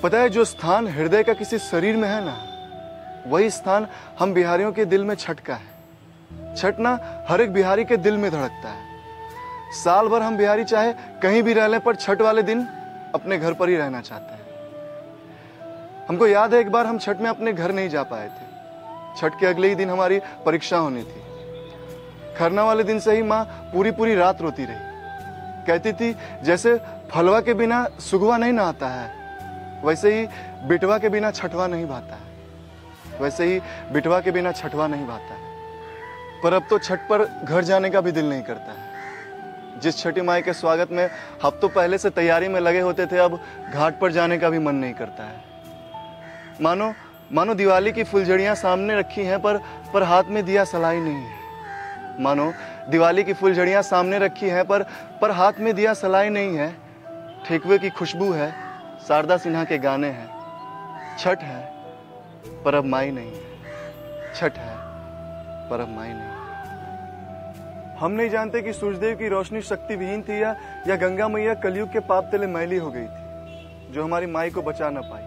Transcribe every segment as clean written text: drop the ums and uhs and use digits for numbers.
पता है, जो स्थान हृदय का किसी शरीर में है ना, वही स्थान हम बिहारियों के दिल में छठ का है। छठ ना हर एक बिहारी के दिल में धड़कता है। साल भर हम बिहारी चाहे कहीं भी रह लें, पर छठ वाले दिन अपने घर पर ही रहना चाहते हैं। हमको याद है, एक बार हम छठ में अपने घर नहीं जा पाए थे। छठ के अगले ही दिन हमारी परीक्षा होनी थी। खरना वाले दिन से ही माँ पूरी पूरी रात रोती रही। कहती थी, जैसे फलवा के बिना सुगवा नहीं नहाता है, वैसे ही बिटवा के बिना छठवा नहीं भाता है, वैसे ही बिटवा के बिना छठवा नहीं भाता है। पर अब तो छठ पर घर जाने का भी दिल नहीं करता है। जिस छठी माई के स्वागत में हफ्तों पहले से तैयारी में लगे होते थे, अब घाट पर जाने का भी मन नहीं करता है। मानो दिवाली की फुलझड़ियां सामने रखी हैं, पर हाथ में दिया सलाई नहीं है। मानो दिवाली की फुलझड़ियां सामने रखी हैं, पर हाथ में दिया सलाई नहीं है। ठेकुए की खुशबू है, शारदा सिन्हा के गाने हैं। छठ है पर अब माई नहीं है। छठ है पर अब माई नहीं है। हम नहीं जानते कि सूर्यदेव की रोशनी शक्ति विहीन थी या गंगा मैया कलयुग के पाप तले मैली हो गई थी, जो हमारी माई को बचा न पाई।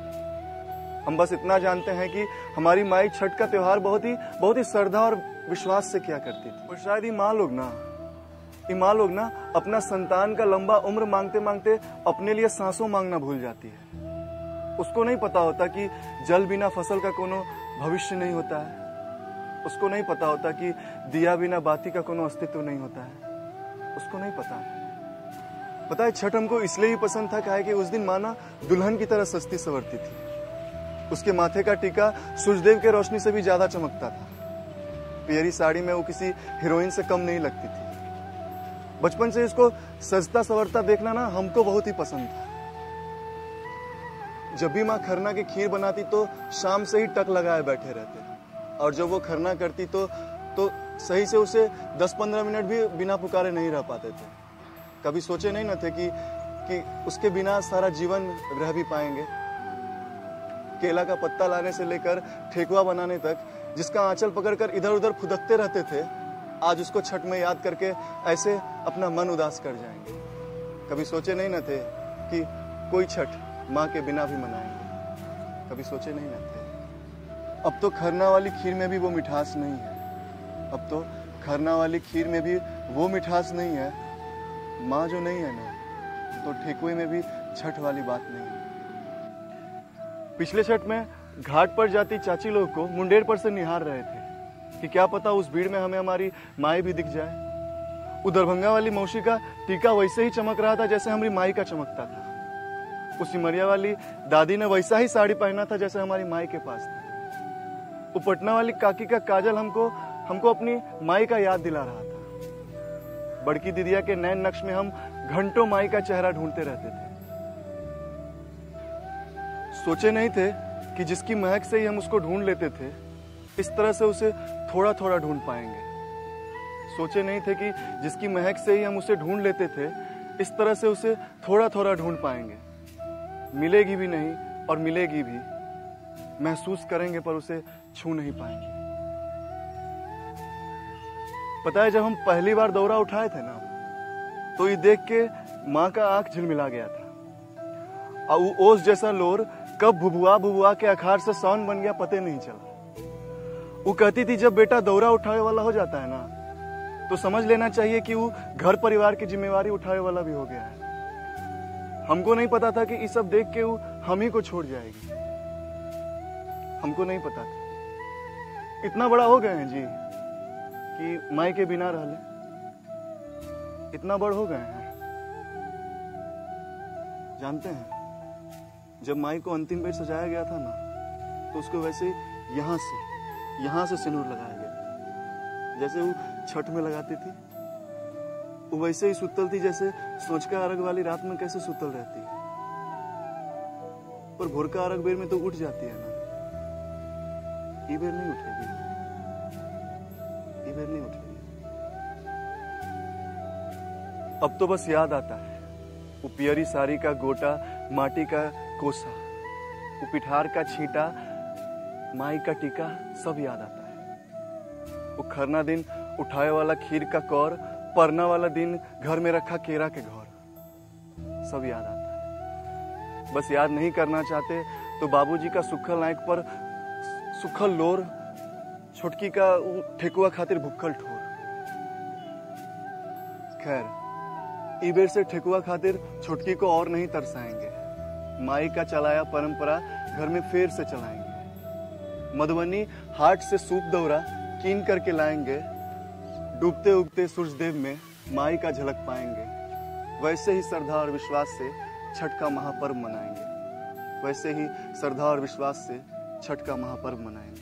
हम बस इतना जानते हैं कि हमारी माई छठ का त्योहार बहुत ही श्रद्धा और विश्वास से किया करती थी। और शायद ये माँ लोग ना अपना संतान का लंबा उम्र मांगते मांगते अपने लिए सांसों मांगना भूल जाती है। उसको नहीं पता होता कि जल बिना फसल का कोनो भविष्य नहीं होता है। उसको नहीं पता होता कि दिया बिना बाती का कोनो अस्तित्व नहीं होता है। उसको नहीं पता है, छठ हमको इसलिए ही पसंद था काहे कि उस दिन माँ ना दुल्हन की तरह सस्ती संवरती थी। उसके माथे का टीका सूर्यदेव के रोशनी से भी ज्यादा चमकता था। पियरी साड़ी में वो किसी हीरोइन से कम नहीं लगती थी। बचपन से इसको सजता संवरता देखना ना हमको बहुत ही पसंद था। जब भी माँ खरना की खीर बनाती तो शाम से ही टक लगाए बैठे रहते, और जब वो खरना करती तो सही से उसे 10-15 मिनट भी बिना पुकारे नहीं रह पाते थे। कभी सोचे नहीं न थे कि उसके बिना सारा जीवन रह भी पाएंगे। केला का पत्ता लाने से लेकर ठेकुआ बनाने तक जिसका आंचल पकड़कर इधर उधर फुदकते रहते थे, आज उसको छठ में याद करके ऐसे अपना मन उदास कर जाएंगे। कभी सोचे नहीं न थे कि कोई छठ माँ के बिना भी मनाएंगे। कभी सोचे नहीं न थे। अब तो खरना वाली खीर में भी वो मिठास नहीं है। अब तो खरना वाली खीर में भी वो मिठास नहीं है। माँ जो नहीं है ना, तो ठेकुए में भी छठ वाली बात नहीं है। पिछले छठ में घाट पर जाती चाची लोग को मुंडेर पर से निहार रहे थे कि क्या पता उस भीड़ में हमें हमारी माई भी दिख जाए। वो दरभंगा वाली मौसी का टीका वैसे ही चमक रहा था जैसे हमारी माई का चमकता था। उस सिमरिया वाली दादी ने वैसा ही साड़ी पहना था जैसे हमारी माई के पास था। वो पटना वाली काकी का काजल हमको अपनी माई का याद दिला रहा था। बड़की दीदिया के नैन नक्श में हम घंटों माई का चेहरा ढूंढते रहते थे। सोचे नहीं थे कि जिसकी महक से ही हम उसको ढूंढ लेते थे, इस तरह से उसे थोड़ा थोड़ा ढूंढ पाएंगे। सोचे नहीं थे कि जिसकी महक से ही हम उसे ढूंढ लेते थे, इस तरह से उसे थोड़ा थोड़ा ढूंढ पाएंगे। मिलेगी भी नहीं और मिलेगी भी, महसूस करेंगे पर उसे छू नहीं पाएंगे। पता है, जब हम पहली बार दौरा उठाए थे ना, तो ये देख के माँ का आंख झिलमिला गया था। और वो ओस जैसा लोर कब भुबुआ के अखाड़ से सावन बन गया पते नहीं चला। वो कहती थी, जब बेटा दौरा उठाने वाला हो जाता है ना, तो समझ लेना चाहिए कि वो घर परिवार की जिम्मेवारी उठाने वाला भी हो गया है। हमको नहीं पता था कि ये सब देख के वो हम ही को छोड़ जाएगी। हमको नहीं पता था। इतना बड़ा हो गए हैं जी कि माई के बिना रह ले। इतना बड़ हो गए हैं। जानते हैं, जब माई को अंतिम बेर सजाया गया था ना, तो उसको वैसे यहाँ से सिंदूर लगाया गया, जैसे वो छठ में लगाती थी। वो वैसे ही सुतल थी जैसे सोचका अर्घ वाली रात में कैसे सुतल रहती है। पर भोरका अर्घ बेर में तो उठ जाती है ना। ये बेर नहीं उठेगी, ये बेर नहीं उठेगी। अब तो बस याद आता है वो पियरी साड़ी का गोटा, माटी का कोसा, वो पिठार का छींटा, माई का टीका, सब याद आता है। वो खरना दिन उठाए वाला खीर का कौर, परना वाला दिन घर में रखा केरा के घर, सब याद आता है। बस याद नहीं करना चाहते तो बाबूजी का सुखल नायक पर सुखल लोर, छोटकी का ठेकुआ खातिर भुक्खल ठोर। खैर ई बेर से ठेकुआ खातिर छोटकी को और नहीं तरसाएंगे। माई का चलाया परंपरा घर में फिर से चलाएंगे। मधुबनी हाट से सूप दौरा कीन करके लाएंगे। डूबते उगते सूर्यदेव में माई का झलक पाएंगे। वैसे ही श्रद्धा और विश्वास से छठ का महापर्व मनाएंगे। वैसे ही श्रद्धा और विश्वास से छठ का महापर्व मनाएंगे।